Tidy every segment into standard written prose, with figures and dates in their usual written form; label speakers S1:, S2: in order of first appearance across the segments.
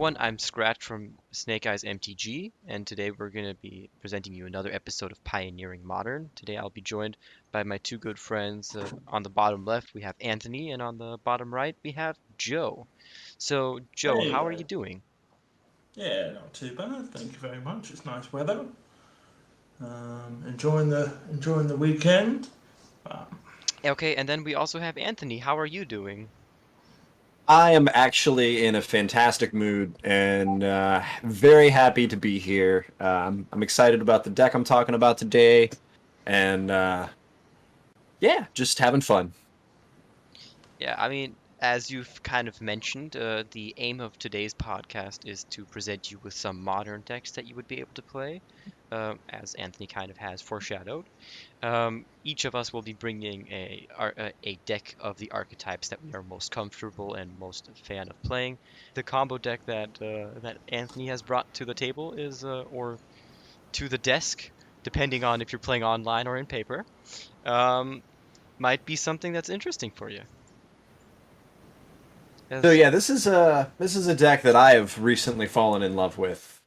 S1: everyone. I'm Scratch from Snake Eyes MTG, and today we're going to be presenting you another episode of Pioneering Modern. Today I'll be joined by my two good friends. On the bottom left, we have Anthony, and on the bottom right, we have Joe. So, Joe,
S2: Hey
S1: how are
S2: there.
S1: you doing?
S2: Yeah, not too bad. Thank you very much. It's nice weather. Enjoying the weekend. Um,
S1: Okay, and then we also have Anthony. How are you doing?
S3: I am actually in a fantastic mood and very happy to be here. I'm excited about the deck I'm talking about today, and yeah, just having fun.
S1: Yeah, as you've kind of mentioned, the aim of today's podcast is to present you with some modern decks that you would be able to play, as Anthony kind of has foreshadowed. Each of us will be bringing a deck of the archetypes that we are most comfortable and most fan of playing. The combo deck that Anthony has brought to the table or to the desk, depending on if you're playing online or in paper, um, might be something that's interesting for you.
S3: So
S1: As
S3: yeah, this is a deck that I have recently fallen in love with.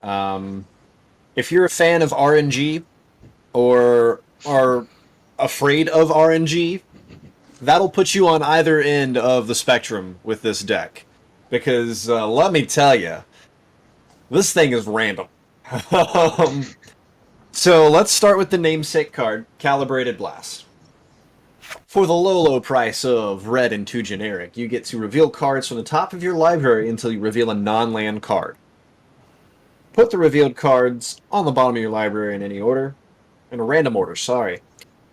S3: If you're a fan of RNG or are afraid of RNG, that'll put you on either end of the spectrum with this deck, because let me tell you, this thing is random. um, So let's start with the namesake card, Calibrated Blast. For the low price of red and 2 generic, you get to reveal cards from the top of your library until you reveal a non-land card. Put the revealed cards on the bottom of your library in any order. In a random order, sorry.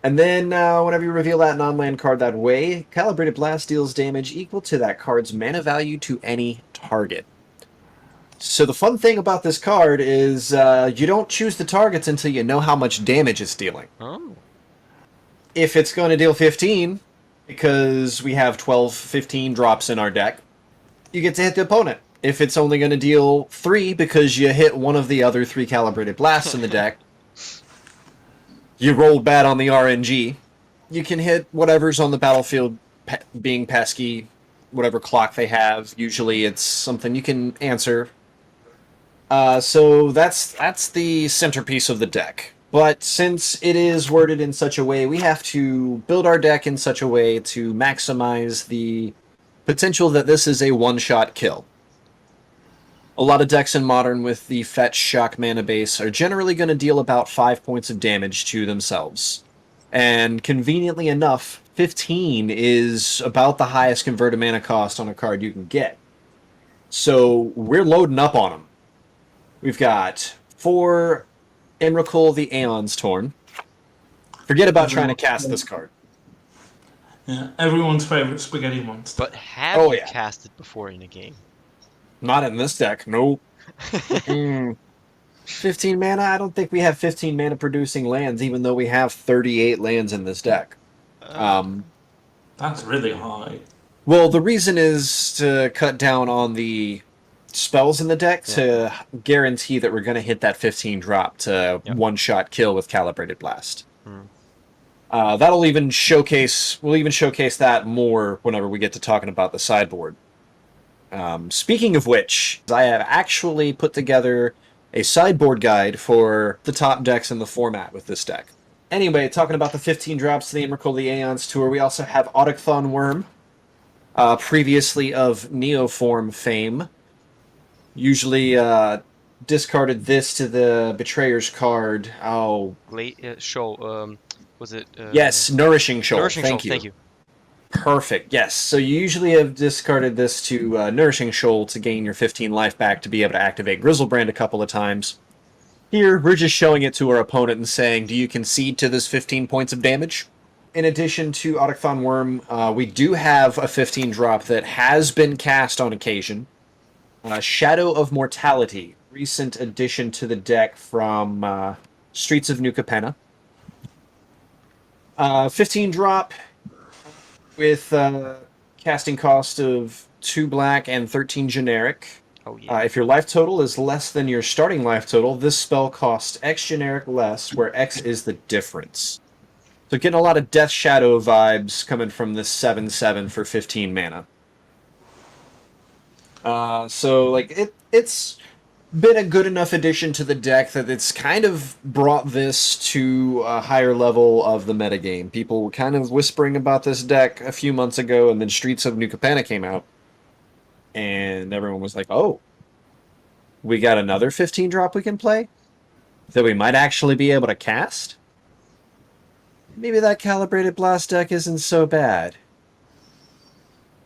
S3: And then, whenever you reveal that non-land card that way, Calibrated Blast deals damage equal to that card's mana value to any target. So the fun thing about this card is you don't choose the targets until you know how much damage it's dealing.
S1: oh,
S3: If it's going to deal 15, because we have 12, 15 drops in our deck, you get to hit the opponent. If it's only going to deal 3 because you hit one of the other 3 calibrated blasts in the deck, you rolled bad on the RNG, you can hit whatever's on the battlefield being pesky, whatever clock they have. Usually it's something you can answer. So that's the centerpiece of the deck. But since it is worded in such a way, we have to build our deck in such a way to maximize the potential that this is a one-shot kill. A lot of decks in Modern with the fetch shock mana base are generally going to deal about 5 points of damage to themselves. And conveniently enough, 15 is about the highest converted mana cost on a card you can get. So we're loading up on them. We've got 4 Emrakul the Aeon's Torn. Forget about trying to cast this card.
S2: yeah, everyone's favourite spaghetti monster.
S1: but have
S3: Oh,
S1: you
S3: yeah.
S1: cast it before in a game?
S3: Not in this deck, nope. 15 mana? I don't think we have 15 mana producing lands, even though we have 38 lands in this deck.
S1: Oh,
S2: That's really high.
S3: Well, the reason is to cut down on the spells in the deck to guarantee that we're going to hit that 15 drop to
S1: Yep.
S3: one-shot kill with Calibrated Blast.
S1: Hmm.
S3: We'll even showcase that more whenever we get to talking about the sideboard. Speaking of which, I have actually put together a sideboard guide for the top decks in the format with this deck. Anyway, talking about the 15 drops to the Emrakul the Aeon's Tour, we also have Autochthon Worm, previously of Neoform fame. Usually discarded this to the Betrayer's card. Oh,
S1: Show. Was it?
S3: yes, Nourishing Shoal.
S1: Nourishing
S3: Thank
S1: Shoal.
S3: you.
S1: Thank you.
S3: Perfect, yes. So you usually have discarded this to Nourishing Shoal to gain your 15 life back to be able to activate Grizzlebrand a couple of times. Here, we're just showing it to our opponent and saying, do you concede to this 15 points of damage? In addition to Autochthon Worm, we do have a 15 drop that has been cast on occasion. Shadow of Mortality, recent addition to the deck from Streets of New Capenna. 15 drop with casting cost of 2 black and 13 generic.
S1: Oh yeah.
S3: If your life total is less than your starting life total, this spell costs X generic less, where X is the difference. So getting a lot of Death Shadow vibes coming from this 7/7 for 15 mana. So like it's been a good enough addition to the deck that it's kind of brought this to a higher level of the metagame. People were kind of whispering about this deck a few months ago, and then Streets of New Capenna came out, and everyone was like, oh, we got another 15 drop we can play that we might actually be able to cast? Maybe that Calibrated Blast deck isn't so bad.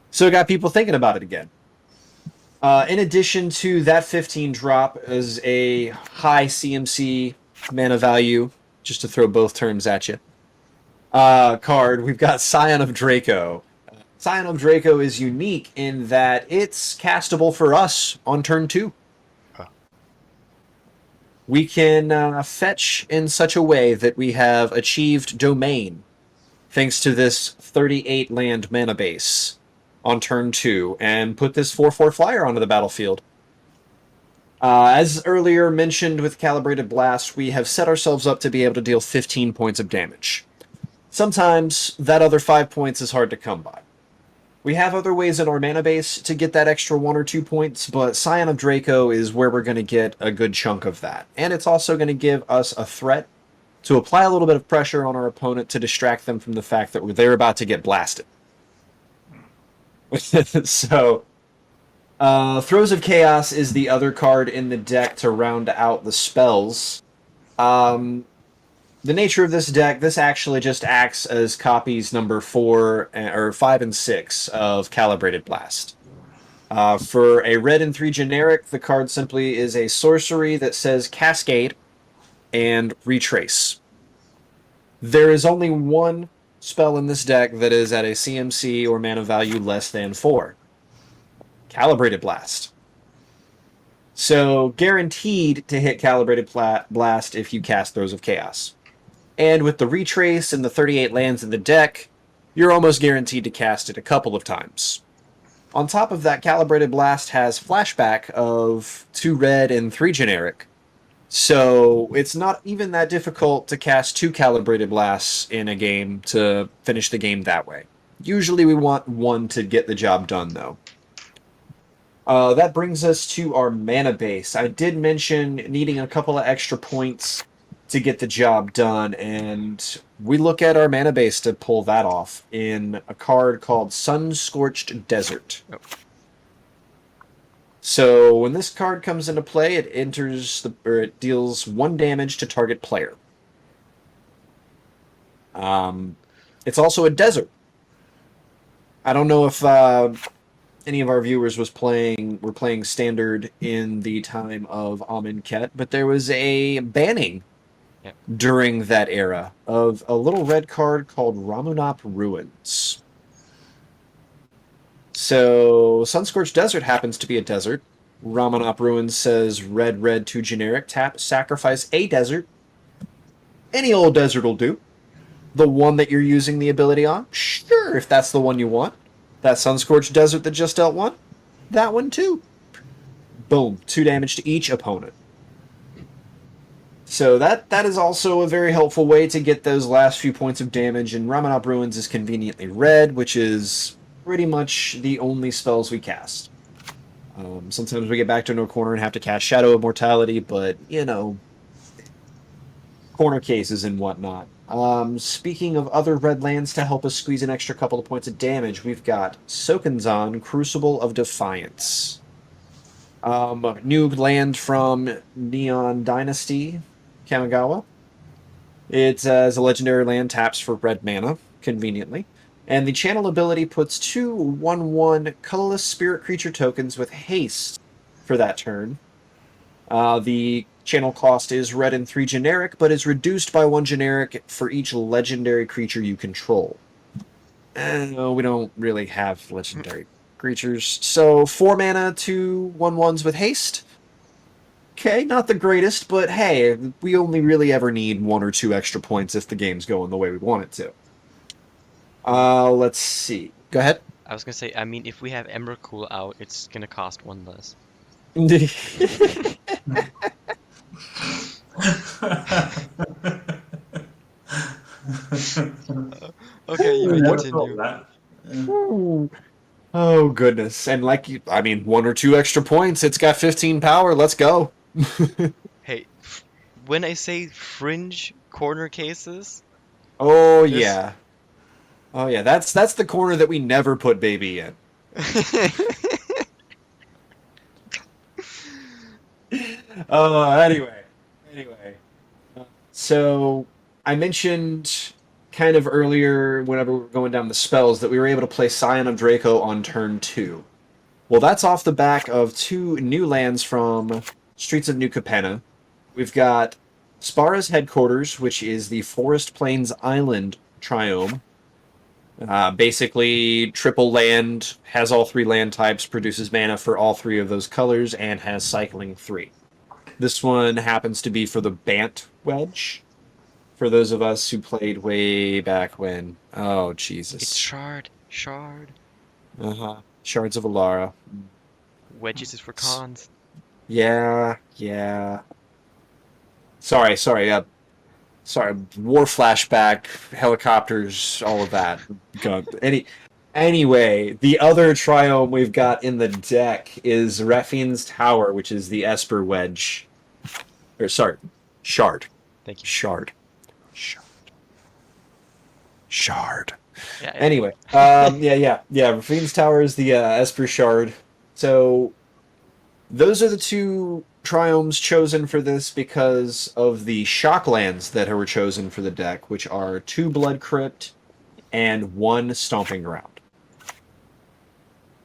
S3: So it got people thinking about it again. In addition to that 15 drop as a high CMC mana value, just to throw both terms at you, card, we've got Scion of Draco. Scion of Draco is unique in that it's castable for us on turn 2. We can fetch in such a way that we have achieved Domain, thanks to this 38 land mana base on turn 2, and put this 4/4 flyer onto the battlefield. As earlier mentioned with Calibrated Blast, we have set ourselves up to be able to deal 15 points of damage. Sometimes that other 5 points is hard to come by. We have other ways in our mana base to get that extra 1 or 2 points, but Scion of Draco is where we're going to get a good chunk of that. And it's also going to give us a threat to apply a little bit of pressure on our opponent to distract them from the fact that they're about to get blasted. So, Throes of Chaos is the other card in the deck to round out the spells. The nature of this deck, this actually just acts as copies number 4 or 5 and 6 of Calibrated Blast. For a red and 3 generic, the card simply is a sorcery that says Cascade and Retrace. There is only one spell in this deck that is at a CMC or mana value less than 4. Calibrated Blast. So, guaranteed to hit Calibrated Blast if you cast Throes of Chaos. And with the Retrace and the 38 lands in the deck, you're almost guaranteed to cast it a couple of times. On top of that, Calibrated Blast has Flashback of 2 red and 3 generic. So it's not even that difficult to cast 2 Calibrated Blasts in a game to finish the game that way. Usually we want 1 to get the job done, though. That brings us to our mana base. I did mention needing a couple of extra points to get the job done, and we look at our mana base to pull that off in a card called Sunscorched Desert.
S1: Oh.
S3: So when this card comes into play, it it deals 1 damage to target player. It's also a desert. I don't know if any of our viewers were playing Standard in the time of Amonkhet, but there was a banning during that era of a little red card called Ramunap Ruins. So, Sunscorched Desert happens to be a desert. Ramunap Ruins says red, 2 generic, tap, sacrifice a desert. Any old desert will do. The one that you're using the ability on? Sure, if that's the one you want. That Sunscorched Desert that just dealt 1? That one too. Boom, 2 damage to each opponent. So that is also a very helpful way to get those last few points of damage, and Ramunap Ruins is conveniently red, which is pretty much the only spells we cast. Sometimes we get back to a corner and have to cast Shadow of Mortality, but, you know, corner cases and whatnot. Speaking of other red lands to help us squeeze an extra couple of points of damage, we've got Sokenzan, Crucible of Defiance. New land from Neon Dynasty, Kamigawa. It as a legendary land taps for red mana, conveniently. And the channel ability puts 2 1/1 colorless spirit creature tokens with haste for that turn. The channel cost is red and 3 generic, but is reduced by 1 generic for each legendary creature you control. We don't really have legendary creatures. So 4 mana, 2 1/1s with haste. Okay, not the greatest, but hey, we only really ever need 1 or 2 extra points if the game's going the way we want it to. Let's see. Go ahead.
S1: I was gonna say, I mean, if we have Emrakul out, it's gonna cost 1 less. Okay, you may continue.
S3: Oh goodness. And one or two extra points. It's got 15 power. Let's go.
S1: Hey, when I say fringe corner cases,
S3: Oh
S1: this.
S3: yeah. Oh yeah. That's the corner that we never put baby in. Anyway. Anyway. So I mentioned kind of earlier whenever we were going down the spells that we were able to play Scion of Draco on turn 2. Well, that's off the back of 2 new lands from Streets of New Capenna. We've got Spara's Headquarters, which is the Forest Plains Island Triome. Basically, triple land, has all 3 land types, produces mana for all 3 of those colors, and has cycling 3. This one happens to be for the Bant Wedge. For those of us who played way back when. Oh, Jesus.
S1: It's shard.
S3: Uh-huh. Shards of Alara.
S1: Wedges is for cons.
S3: Yeah. Sorry. War flashback, helicopters, all of that. Anyway, the other triome we've got in the deck is Rephine's Tower, which is the Esper Wedge. Shard.
S1: Thank you.
S3: Shard.
S1: Yeah,
S3: Anyway, Rephine's Tower is the Esper Shard. So those are the 2 triomes chosen for this because of the shock lands that were chosen for the deck, which are 2 Blood Crypt and 1 Stomping Ground.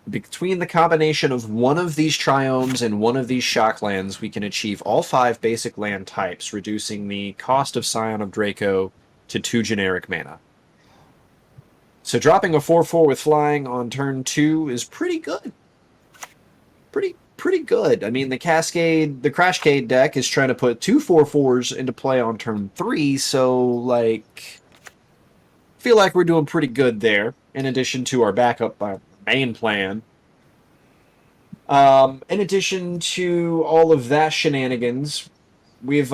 S3: Between the combination of one of these triomes and one of these shock lands, we can achieve all 5 basic land types, reducing the cost of Scion of Draco to 2 generic mana. So dropping a 4/4 with flying on turn 2 is pretty good. Pretty good. I mean, the Crashcade deck is trying to put 2 4/4s into play on turn 3, so feel like we're doing pretty good there. In addition to our backup main plan. In addition to all of that shenanigans, we've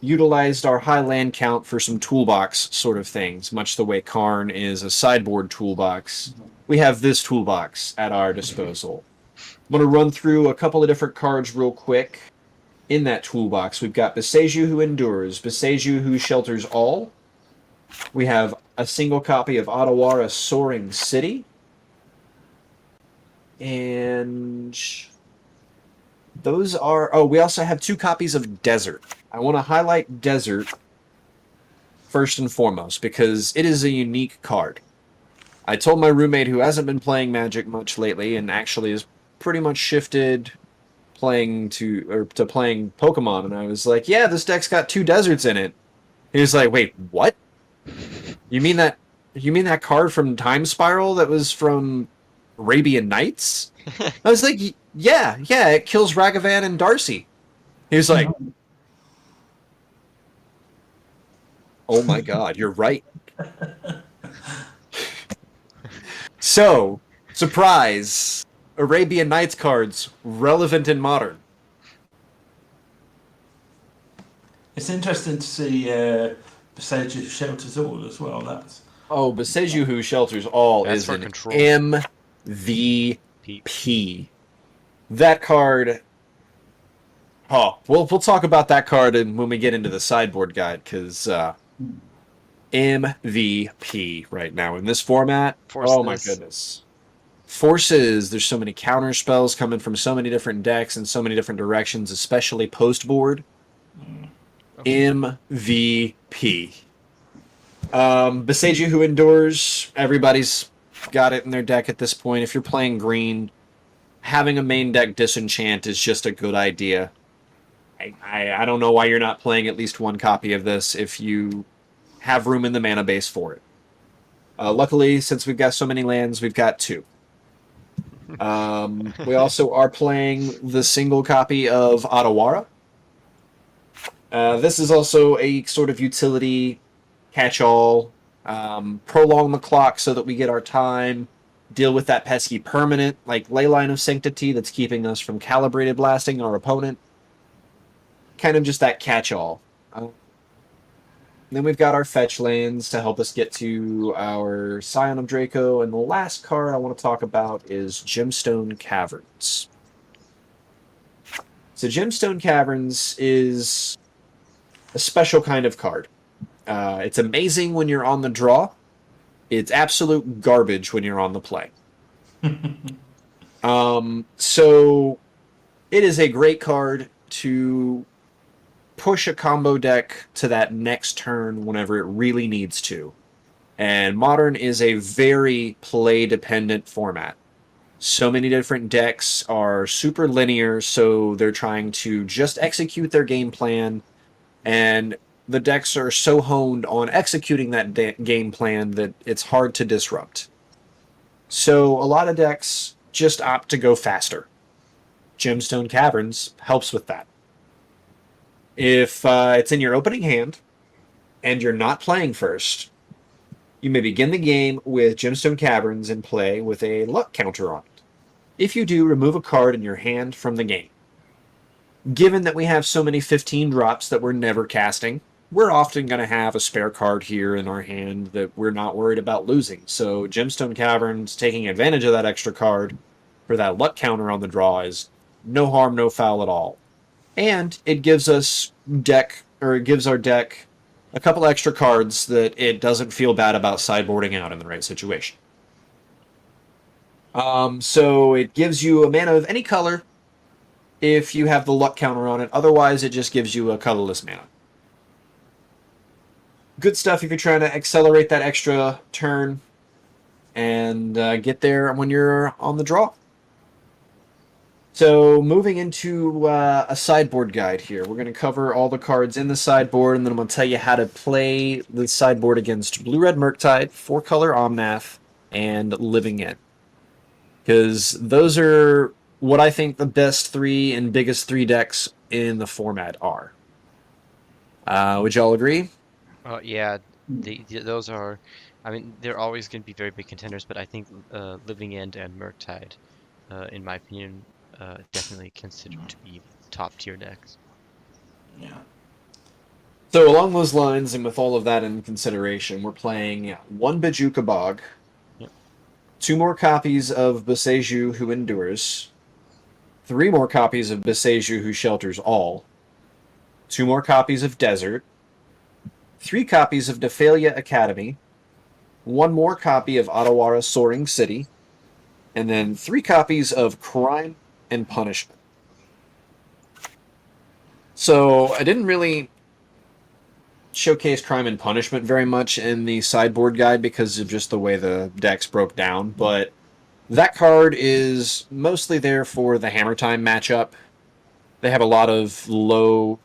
S3: utilized our high land count for some toolbox sort of things, much the way Karn is a sideboard toolbox. We have this toolbox at our disposal. I'm going to run through a couple of different cards real quick. In that toolbox, we've got Beseju Who Endures, Beseju Who Shelters All. We have a single copy of Otawara Soaring City. And those are... Oh, we also have 2 copies of Desert. I want to highlight Desert first and foremost because it is a unique card. I told my roommate who hasn't been playing Magic much lately and actually is pretty much shifted playing to playing Pokemon, and I was like, yeah, this deck's got 2 deserts in it. He was like, wait, what? You mean that card from Time Spiral that was from Arabian Nights? I was like, yeah, it kills Ragavan and Darcy. He was like, oh my god, you're right. So, surprise, Arabian Nights cards relevant in Modern.
S2: It's interesting to see Beseju Shelters All as well.
S3: Beseju Who Shelters All
S1: That's
S3: is
S1: for
S3: an
S1: control.
S3: MVP. That card... Oh, we'll talk about that card when we get into the sideboard guide, because MVP right now in this format.
S1: Forces.
S3: Oh my goodness. Forces, there's so many counter spells coming from so many different decks in so many different directions, especially post-board. Okay. MVP. Beseju Who Endures, everybody's got it in their deck at this point. If you're playing green, having a main deck disenchant is just a good idea. I don't know why you're not playing at least 1 copy of this if you have room in the mana base for it. Luckily, since we've got so many lands, we've got 2. We also are playing the single copy of Otawara. This is also a sort of utility catch-all. Prolong the clock so that we get our time. Deal with that pesky permanent, like Leyline of Sanctity, that's keeping us from Calibrated Blasting our opponent. Kind of just that catch-all. Then we've got our fetch lands to help us get to our Scion of Draco, and the last card I want to talk about is Gemstone Caverns. So Gemstone Caverns is a special kind of card. It's amazing when you're on the draw. It's absolute garbage when you're on the play. So it is a great card to push a combo deck to that next turn whenever it really needs to. And Modern is a very play-dependent format. So many different decks are super linear, so they're trying to just execute their game plan, and the decks are so honed on executing that game plan that it's hard to disrupt. So a lot of decks just opt to go faster. Gemstone Caverns helps with that. If it's in your opening hand and you're not playing first, you may begin the game with Gemstone Caverns in play with a luck counter on it. If you do, remove a card in your hand from the game. Given that we have so many 15 drops that we're never casting, we're often going to have a spare card here in our hand that we're not worried about losing. So Gemstone Caverns taking advantage of that extra card for that luck counter on the draw is no harm, no foul at all. And it gives us it gives our deck a couple extra cards that it doesn't feel bad about sideboarding out in the right situation. So it gives you a mana of any color if you have the luck counter on it. Otherwise, it just gives you a colorless mana. Good stuff if you're trying to accelerate that extra turn and get there when you're on the draw. So moving into a sideboard guide here. We're going to cover all the cards in the sideboard, and then I'm going to tell you how to play the sideboard against Blue-Red Murktide, 4-color Omnath, and Living End. Because those are what I think the best 3 and biggest 3 decks in the format are. Would y'all agree?
S1: Yeah, those are, I mean, they're always going to be very big contenders, but I think Living End and Murktide, in my opinion, definitely considered to be top tier decks.
S2: Yeah.
S3: So along those lines, and with all of that in consideration, we're playing 1 Bojuka Bog,
S1: Yep.
S3: 2 more copies of Boseiju Who Endures, 3 more copies of Boseiju Who Shelters All, 2 more copies of Desert, 3 copies of Nephalia Academy, 1 more copy of Otawara Soaring City, and then 3 copies of Crime and Punishment. So I didn't really showcase Crime and Punishment very much in the sideboard guide because of just the way the decks broke down, but that card is mostly there for the Hammer Time matchup. They have a lot of low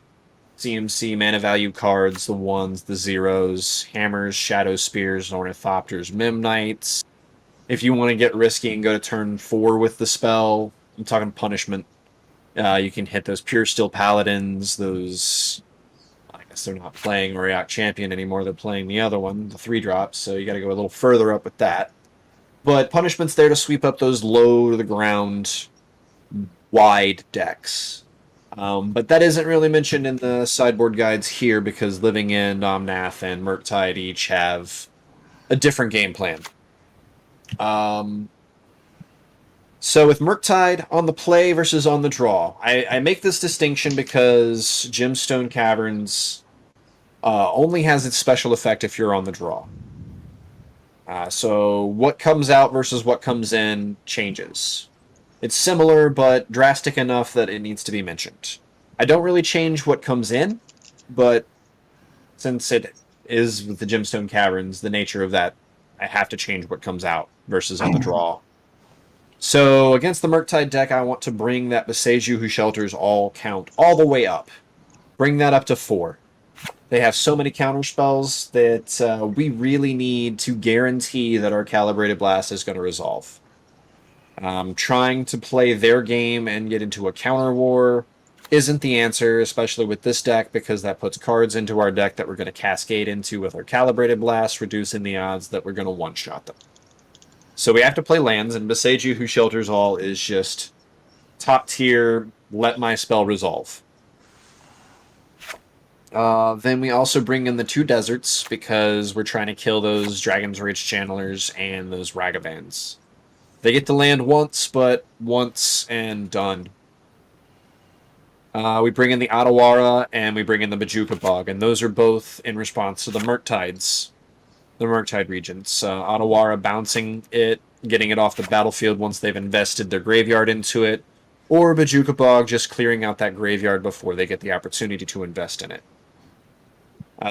S3: CMC mana value cards, the 1s, the 0s, Hammers, Shadow Spears, Ornithopters, Memnites. If you want to get risky and go to turn 4 with the spell, I'm talking Punishment. You can hit those Pure Steel Paladins, those... I guess they're not playing Auriok Champion anymore, they're playing the other one, the 3-drops, so you gotta go a little further up with that. But Punishment's there to sweep up those low-to-the-ground, wide decks. But that isn't really mentioned in the sideboard guides here because Living End, Omnath, and Murktide each have a different game plan. So with Murktide on the play versus on the draw, I make this distinction because Gemstone Caverns only has its special effect if you're on the draw. So what comes out versus what comes in changes. It's similar, but drastic enough that it needs to be mentioned. I don't really change what comes in, but since it is with the Gemstone Caverns, the nature of that, I have to change what comes out versus on the draw. So against the Murktide deck, I want to bring that Boseiju Who Shelters All count all the way up. Bring that up to 4. They have so many counter spells that we really need to guarantee that our Calibrated Blast is going to resolve. Trying to play their game and get into a counter war isn't the answer, especially with this deck, because that puts cards into our deck that we're going to cascade into with our Calibrated Blast, reducing the odds that we're going to one-shot them. So we have to play lands, and Boseiju Who Shelters All is just top tier, let my spell resolve. Then we also bring in the 2 deserts because we're trying to kill those Dragon's Rage Channelers and those Ragavans. They get to land once, but once and done. We bring in the Otawara and we bring in the Bajuka Bog, and those are both in response to the Murktides, the Murktide regions. Otawara bouncing it, getting it off the battlefield once they've invested their graveyard into it, or Bajuka Bog just clearing out that graveyard before they get the opportunity to invest in it.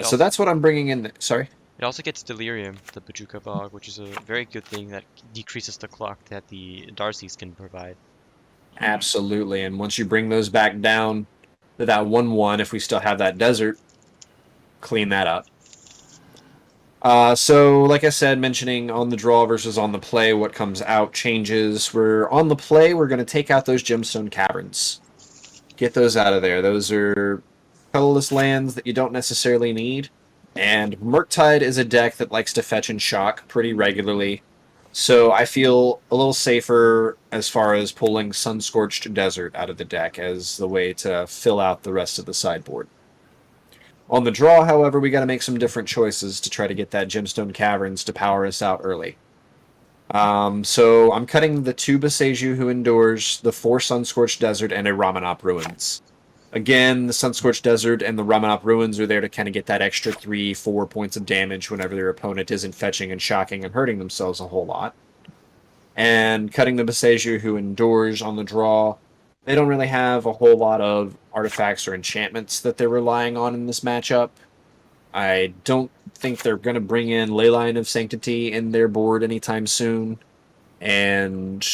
S3: So that's what I'm bringing in. Sorry?
S1: It also gets Delirium, the Bajuka Bog, which is a very good thing that decreases the clock that the Darcy's can provide.
S3: Absolutely, and once you bring those back down to that 1/1, if we still have that desert, clean that up. So, like I said, mentioning on the draw versus on the play, what comes out changes. We're on the play, we're going to take out those Gemstone Caverns. Get those out of there. Those are colorless lands that you don't necessarily need. And Murktide is a deck that likes to fetch and shock pretty regularly. So I feel a little safer as far as pulling Sunscorched Desert out of the deck as the way to fill out the rest of the sideboard. On the draw, however, we got to make some different choices to try to get that Gemstone Caverns to power us out early. So I'm cutting the 2 Boseiju Who Endures, the 4 Sunscorched Desert, and a Ramanop Ruins. Again, the Sunscorched Desert and the Ramanop Ruins are there to kind of get that extra 3-4 points of damage whenever their opponent isn't fetching and shocking and hurting themselves a whole lot. And cutting the Boseiju Who Endures on the draw. They don't really have a whole lot of artifacts or enchantments that they're relying on in this matchup. I don't think they're going to bring in Leyline of Sanctity in their board anytime soon. And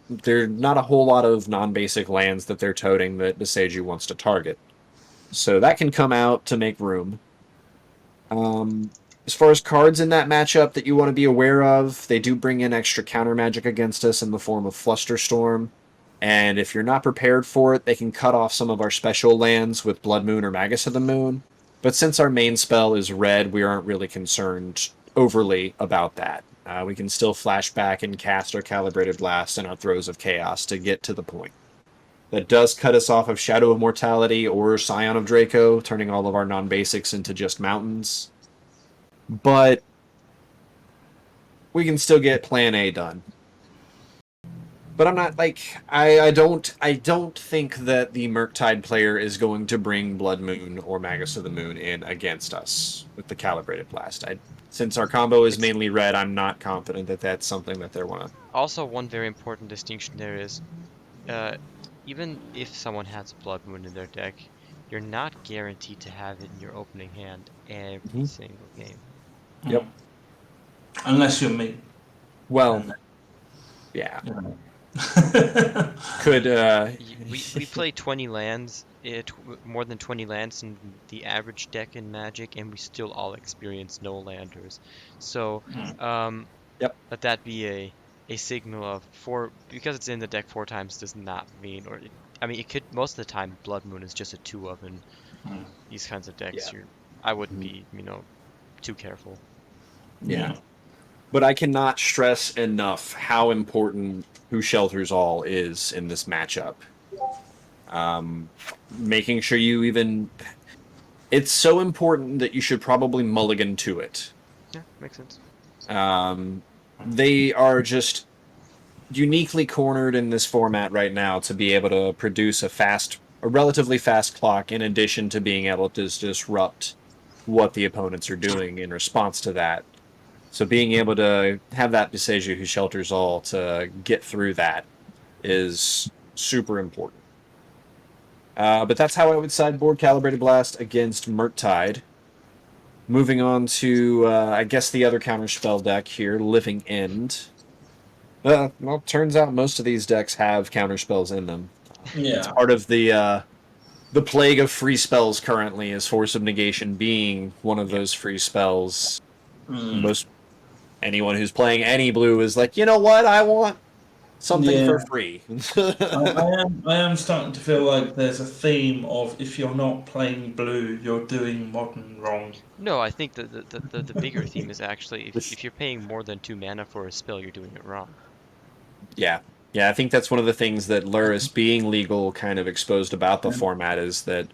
S3: there are not a whole lot of non-basic lands that they're toting that Boseiju wants to target. So that can come out to make room. As far as cards in that matchup that you want to be aware of, they do bring in extra counter magic against us in the form of Flusterstorm. And if you're not prepared for it, they can cut off some of our special lands with Blood Moon or Magus of the Moon. But since our main spell is red, we aren't really concerned overly about that. We can still flash back and cast our Calibrated Blast in our Throes of Chaos to get to the point. That does cut us off of Shadow of Mortality or Scion of Draco, turning all of our non-basics into just mountains. But we can still get Plan A done. But I'm not like I don't think that the Murktide player is going to bring Blood Moon or Magus of the Moon in against us with the Calibrated Blast. Since our combo is mainly red, I'm not confident that that's something that they want to.
S1: Also, one very important distinction there is, even if someone has Blood Moon in their deck, you're not guaranteed to have it in your opening hand every single game.
S3: Yep.
S2: Unless you're me.
S3: Well, yeah. Could
S1: we play 20 lands, more than 20 lands in the average deck in Magic, and we still all experience no landers. So,
S3: yep.
S1: let that be a signal of because it's in the deck 4 times does not mean, it could most of the time Blood Moon is just a 2 of in these kinds of decks.
S3: Yeah.
S1: I wouldn't be too careful.
S3: Yeah. But I cannot stress enough how important Who Shelters All is in this matchup. Making sure you even... It's so important that you should probably mulligan to it.
S1: Yeah, makes sense.
S3: They are just uniquely cornered in this format right now to be able to produce a relatively fast clock in addition to being able to disrupt what the opponents are doing in response to that. So being able to have that Boseiju Who Shelters All to get through that is super important. But that's how I would sideboard Calibrated Blast against Murktide. Moving on to, I guess, the other counterspell deck here, Living End. Well, turns out most of these decks have counterspells in them.
S2: Yeah.
S3: It's part of the plague of free spells currently, is Force of Negation being one of those free spells. Anyone who's playing any blue is like, you know what, I want something for free.
S2: I am starting to feel like there's a theme of if you're not playing blue, you're doing modern wrong.
S1: No, I think the bigger theme is actually if you're paying more than 2 mana for a spell, you're doing it wrong.
S3: Yeah, I think that's one of the things that Luris being legal kind of exposed about the format is that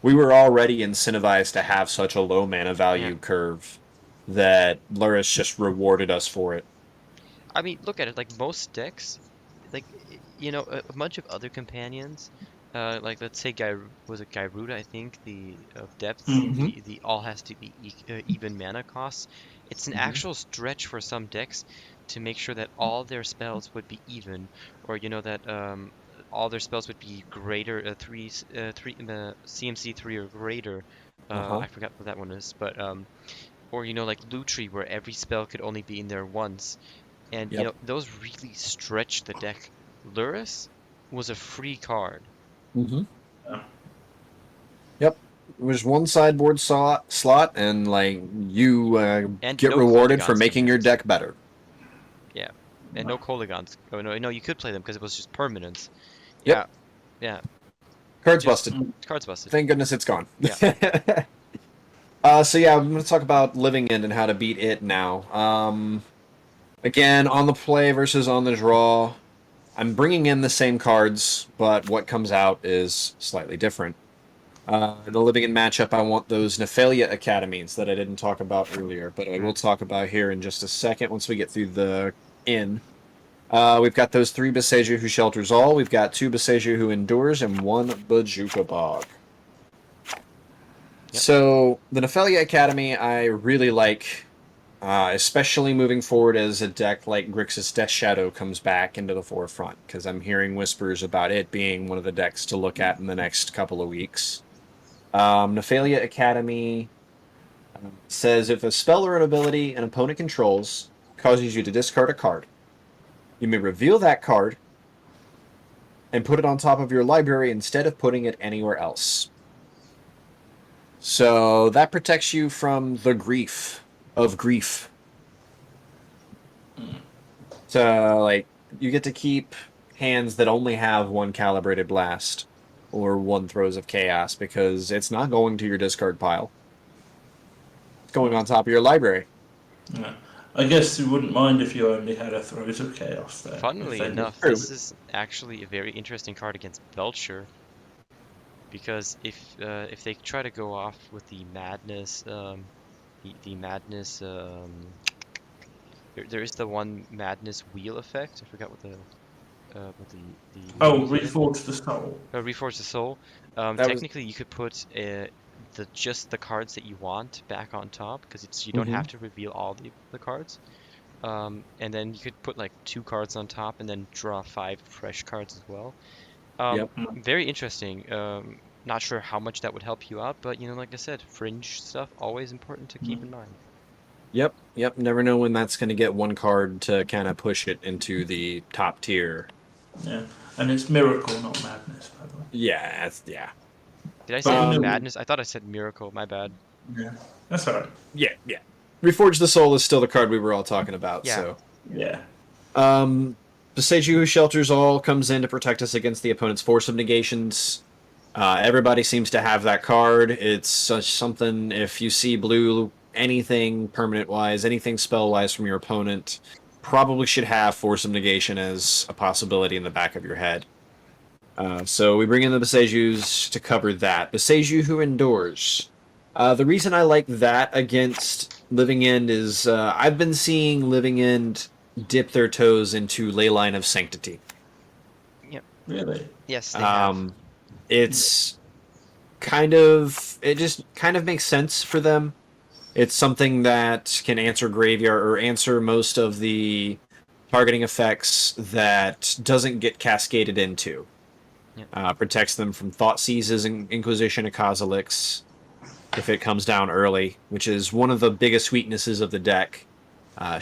S3: we were already incentivized to have such a low mana value curve that Lurrus just rewarded us for it.
S1: I mean, look at it. Like most decks, like a bunch of other companions, like let's say Gyruda, I think the of depth,
S2: Mhm.
S1: the all has to be even mana costs. It's an actual stretch for some decks to make sure that all their spells would be even, or that all their spells would be greater CMC 3 or greater. I forgot what that one is, but or like Lutri, where every spell could only be in there once. And
S3: Yep.
S1: those really stretch the deck. Lurrus was a free card.
S3: Mm-hmm.
S2: Yeah.
S3: Yep. There's one sideboard slot, and like you
S1: And
S3: get
S1: no
S3: rewarded for
S1: Kolaghan's
S3: making your
S1: commands.
S3: deck better.
S1: Yeah. And no Kolaghan's. Oh no, you could play them because it was just permanence.
S3: Yep.
S1: Yeah.
S3: Cards
S1: Just
S3: busted.
S1: cards busted.
S3: Thank goodness it's gone.
S1: Yeah.
S3: So yeah, I'm going to talk about Living End and how to beat it now. Again, on the play versus on the draw, I'm bringing in the same cards, but what comes out is slightly different. In the Living End matchup, I want those Nephalia Academies that I didn't talk about earlier, but I will talk about here in just a second once we get through the inn. We've got those 3 Boseiju who shelters all, we've got 2 Boseiju who endures, and 1 Bojuka Bog.
S1: Yep.
S3: So, the Nephalia Academy I really like, especially moving forward as a deck like Grixis Death Shadow comes back into the forefront, because I'm hearing whispers about it being one of the decks to look at in the next couple of weeks. Nephalia Academy says if a spell or an ability an opponent controls causes you to discard a card, you may reveal that card and put it on top of your library instead of putting it anywhere else. So that protects you from the grief of grief. So, like, you get to keep hands that only have 1 Calibrated Blast or 1 Throes of Chaos because it's not going to your discard pile. It's going on top of your library.
S2: Yeah. I guess you wouldn't mind if you only had a Throes of Chaos there.
S1: Funnily
S2: if they
S1: enough,
S3: True.
S1: this is actually a very interesting card against Belcher. Because if they try to go off with the madness, the madness, there is the one madness wheel effect. I forgot what the
S2: Oh,
S1: name is.
S2: Reforge the Soul.
S1: Reforge the Soul. Technically, you could put just the cards that you want back on top because you don't have to reveal all the cards. And then you could put like 2 cards on top and then draw 5 fresh cards as well.
S3: Yep.
S1: Very interesting. Not sure how much that would help you out, but like I said, fringe stuff always important to keep in mind.
S3: Yep. Never know when that's going to get 1 card to kind of push it into the top tier.
S2: Yeah, and it's Miracle, not Madness, by the way.
S3: Yeah.
S1: Did I say madness? I thought I said miracle. My bad.
S2: Yeah, that's alright.
S3: Yeah. Reforge the Soul is still the card we were all talking about.
S1: Yeah.
S3: So.
S2: Yeah.
S3: Boseiju who shelters all comes in to protect us against the opponent's force of negations. Everybody seems to have that card. It's something, if you see blue, anything permanent-wise, anything spell-wise from your opponent, probably should have force of negation as a possibility in the back of your head. So we bring in the Boseijus to cover that. Boseiju who endures. The reason I like that against Living End is I've been seeing Living End dip their toes into Leyline of Sanctity.
S1: Yep.
S2: Really?
S1: Yes, they have.
S3: It just kind of makes sense for them. It's something that can answer graveyard or answer most of the targeting effects that doesn't get cascaded into.
S1: Yep.
S3: Protects them from Thought Seizes and Inquisition of Kozilix if it comes down early, which is one of the biggest weaknesses of the deck.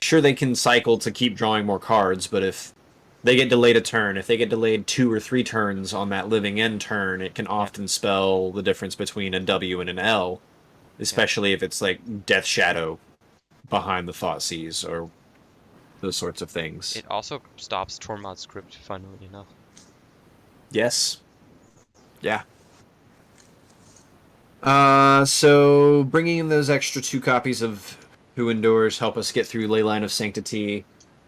S3: Sure, they can cycle to keep drawing more cards, but if they get delayed a turn, if they get delayed 2 or 3 turns on that Living End turn, it can often spell the difference between a W and an L, especially if it's like Death Shadow behind the Thought Seize or those sorts of things.
S1: It also stops Tormod's script, funnily enough.
S3: Yes. Yeah. So bringing in those extra 2 copies of Who Endures help us get through Leyline of Sanctity.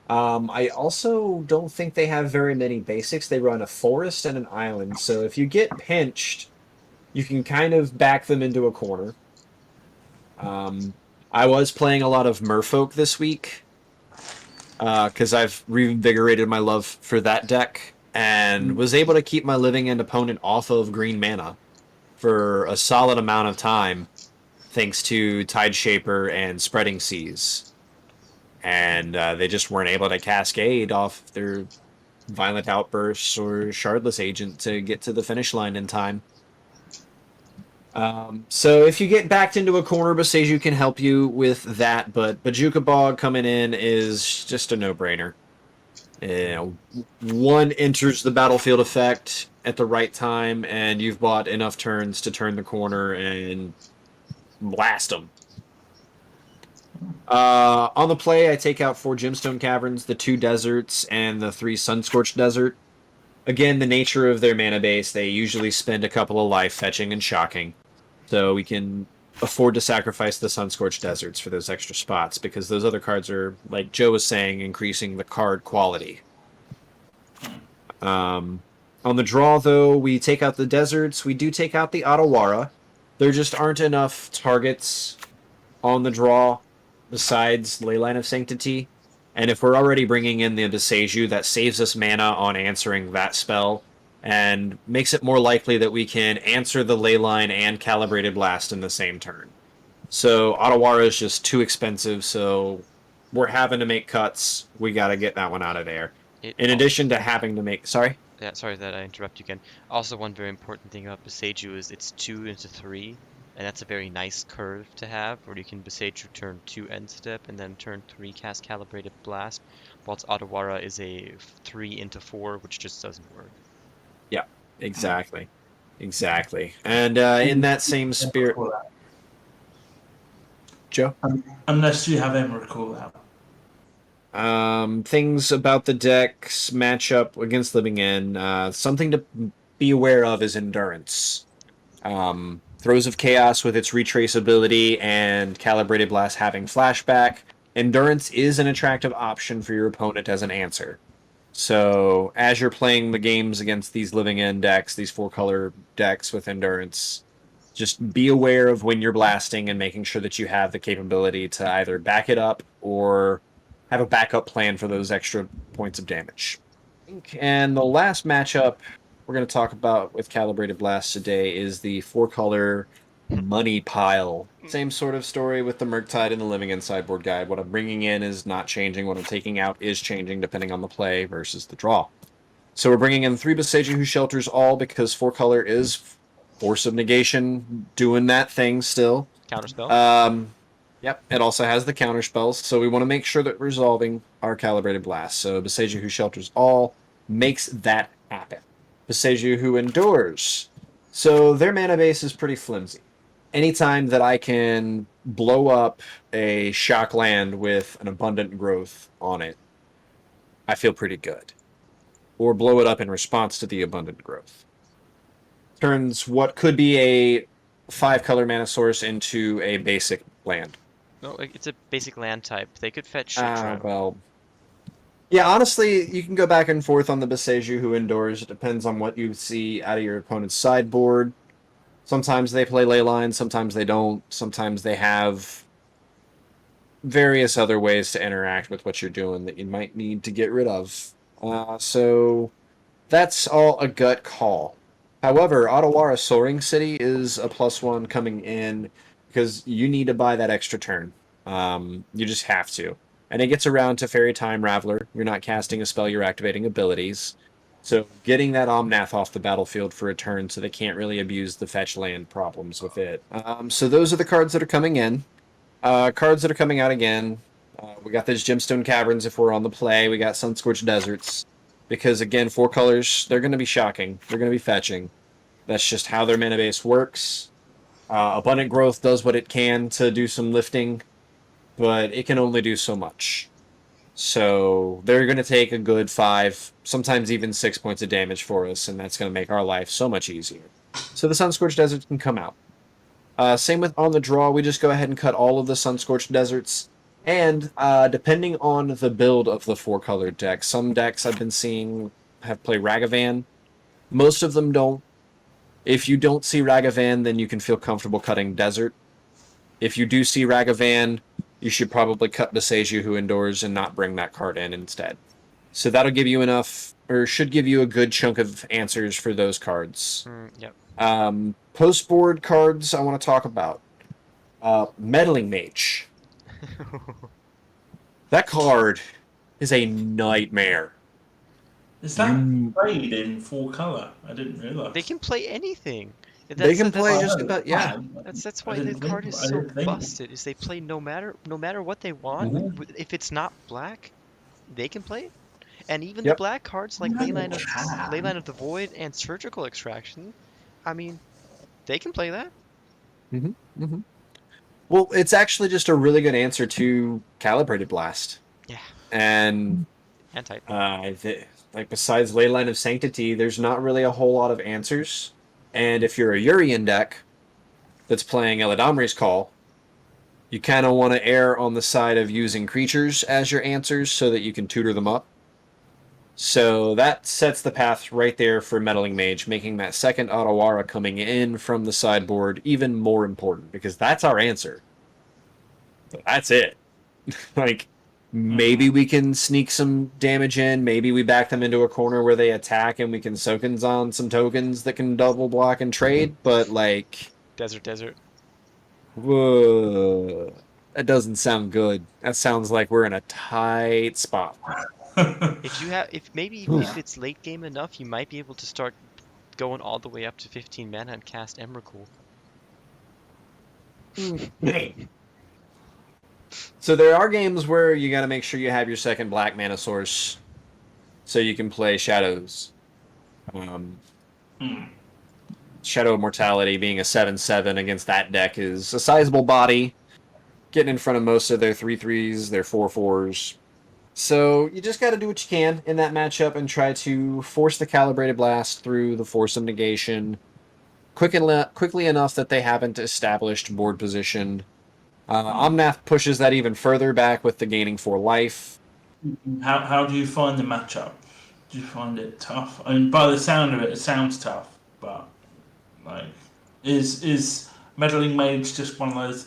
S3: I also don't think they have very many basics. They run a forest and an island, so if you get pinched, you can kind of back them into a corner. I was playing a lot of Merfolk this week because I've reinvigorated my love for that deck and was able to keep my living end opponent off of green mana for a solid amount of time thanks to Tideshaper and Spreading Seas. And they just weren't able to cascade off their Violent Outbursts or Shardless Agent to get to the finish line in time. So if you get backed into a corner, Boseiju can help you with that, but Bojuka Bog coming in is just a no-brainer. One enters the battlefield effect at the right time, and you've bought enough turns to turn the corner and blast them. On the play, I take out 4 Gemstone Caverns, the 2 Deserts, and the 3 Sunscorched Desert. Again, the nature of their mana base, they usually spend a couple of life fetching and shocking. So we can afford to sacrifice the Sunscorched Deserts for those extra spots, because those other cards are, like Joe was saying, increasing the card quality. On the draw, though, we take out the Deserts. We do take out the Otawara. There just aren't enough targets on the draw besides Leyline of Sanctity. And if we're already bringing in the Boseiju, that saves us mana on answering that spell and makes it more likely that we can answer the Leyline and Calibrated Blast in the same turn. So Otawara is just too expensive, so we're having to make cuts. We got to get that one out of there. In addition to having to make... Sorry?
S1: Yeah, sorry that I interrupt you again. Also, one very important thing about Boseiju is it's 2 into 3, and that's a very nice curve to have, where you can Boseiju turn 2 end step, and then turn 3 cast Calibrated Blast, whilst Otawara is a 3 into 4, which just doesn't work.
S3: Yeah, exactly. Exactly. And in that same spirit... Joe?
S2: Unless you have Emrakul out.
S3: Things about the decks match up against Living End. Something to be aware of is Endurance. Throes of Chaos with its retraceability and Calibrated Blast having flashback. Endurance is an attractive option for your opponent as an answer. So as you're playing the games against these Living End decks, these 4-color decks with Endurance, just be aware of when you're blasting and making sure that you have the capability to either back it up or have a backup plan for those extra points of damage. And the last matchup we're going to talk about with Calibrated Blast today is the 4-color Money Pile. Same sort of story with the Murktide and the Living End Sideboard Guide. What I'm bringing in is not changing. What I'm taking out is changing depending on the play versus the draw. So we're bringing in 3 Boseiju who shelters all because 4-color is Force of Negation doing that thing still.
S1: Counterspell?
S3: Yep, it also has the counter spells, so we want to make sure that we're resolving our Calibrated Blast. So Boseiju who shelters all makes that happen. Boseiju who endures. So their mana base is pretty flimsy. Anytime that I can blow up a shock land with an abundant growth on it, I feel pretty good. Or blow it up in response to the abundant growth. Turns what could be a 5-color mana source into a basic land.
S1: No, it's a basic land type. They could fetch Shitron.
S3: Well... Yeah, honestly, you can go back and forth on the Boseiju who endures. It depends on what you see out of your opponent's sideboard. Sometimes they play Leyline, sometimes they don't. Sometimes they have various other ways to interact with what you're doing that you might need to get rid of. So that's all a gut call. However, Otawara Soaring City is a +1 coming in because you need to buy that extra turn. You just have to. And it gets around to Fairy Time Raveler. You're not casting a spell, you're activating abilities. So getting that Omnath off the battlefield for a turn so they can't really abuse the fetch land problems with it. So those are the cards that are coming in. Cards that are coming out again. We got those Gemstone Caverns if we're on the play. We got Sunscorched Deserts. Because again, 4 colors, they're going to be shocking. They're going to be fetching. That's just how their mana base works. Abundant Growth does what it can to do some lifting, but it can only do so much. So they're going to take a good 5, sometimes even 6 points of damage for us, and that's going to make our life so much easier. So the Sunscorched Deserts can come out. Same with on the draw, we just go ahead and cut all of the Sunscorched Deserts. And depending on the build of the 4-colored deck, some decks I've been seeing have play Ragavan. Most of them don't. If you don't see Ragavan, then you can feel comfortable cutting Desert. If you do see Ragavan, you should probably cut Boseiju indoors and not bring that card in instead. So that'll give you enough, or should give you a good chunk of answers for those cards.
S1: Yep.
S3: Post-board cards I want to talk about. Meddling Mage. That card is a nightmare.
S2: Is that played in full color? I didn't realize.
S1: They can play anything.
S3: They can play just about, yeah.
S1: That's why the card is so busted. Is they play no matter what they want.
S2: Mm-hmm.
S1: If it's not black, they can play it. And even the black cards like Leyline of the Void and Surgical Extraction, I mean, they can play that.
S3: Well, it's actually just a really good answer to Calibrated Blast.
S1: Yeah.
S3: And like besides Leyline of Sanctity, there's not really a whole lot of answers. And if you're a Urian deck that's playing Eladamri's Call, you kind of want to err on the side of using creatures as your answers so that you can tutor them up. So that sets the path right there for Meddling Mage, making that second Otawara coming in from the sideboard even more important, because that's our answer. That's it. Like, maybe we can sneak some damage in, maybe we back them into a corner where they attack and we can Sokens on some tokens that can double block and trade, but like...
S1: Desert.
S3: Whoa. That doesn't sound good. That sounds like we're in a tight spot.
S1: If it's late game enough, you might be able to start going all the way up to 15 mana and cast Emrakul.
S3: So there are games where you got to make sure you have your second black mana source, so you can play Shadows. Shadow of Mortality being a 7/7 against that deck is a sizable body, getting in front of most of their 3/3s, their 4/4s. So you just got to do what you can in that matchup and try to force the Calibrated Blast through the Force of Negation quickly enough that they haven't established board position. Omnath pushes that even further back with the gaining 4 life.
S2: How do you find the matchup? Do you find it tough? I mean, by the sound of it, it sounds tough, but like, is Meddling Mage just one of those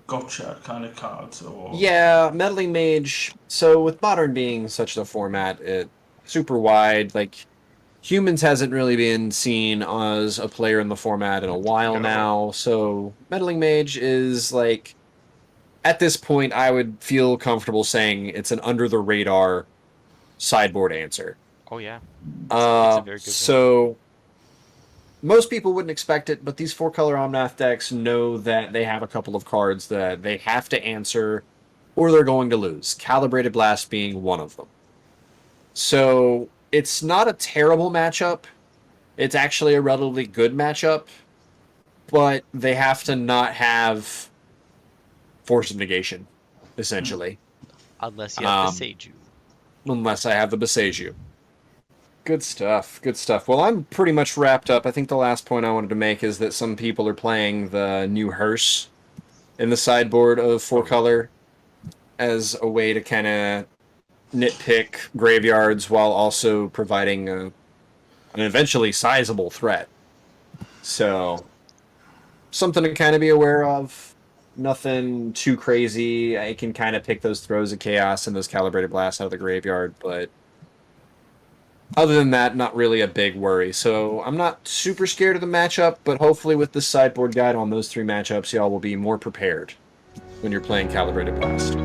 S2: gotcha kind of cards? Or
S3: yeah, Meddling Mage. So with Modern being such a format, it super wide. Like, Humans hasn't really been seen as a player in the format in a while now. So Meddling Mage is like, at this point, I would feel comfortable saying it's an under the radar sideboard answer.
S1: Oh yeah, it's a very good
S3: so. Most people wouldn't expect it, but these 4-color Omnath decks know that they have a couple of cards that they have to answer, or they're going to lose. Calibrated Blast being one of them. So it's not a terrible matchup. It's actually a relatively good matchup, but they have to not have Force of Negation, essentially.
S1: Unless you have Boseiju.
S3: Unless I have the Boseiju. Good stuff. Good stuff. Well, I'm pretty much wrapped up. I think the last point I wanted to make is that some people are playing the new Hearse in the sideboard of 4-color as a way to kind of nitpick graveyards while also providing an eventually sizable threat. So, something to kind of be aware of. Nothing too crazy. I can kind of pick those throws of chaos and those Calibrated Blasts out of the graveyard, but other than that, not really a big worry. So I'm not super scared of the matchup, but hopefully with this sideboard guide on those 3 matchups, y'all will be more prepared when you're playing Calibrated Blast.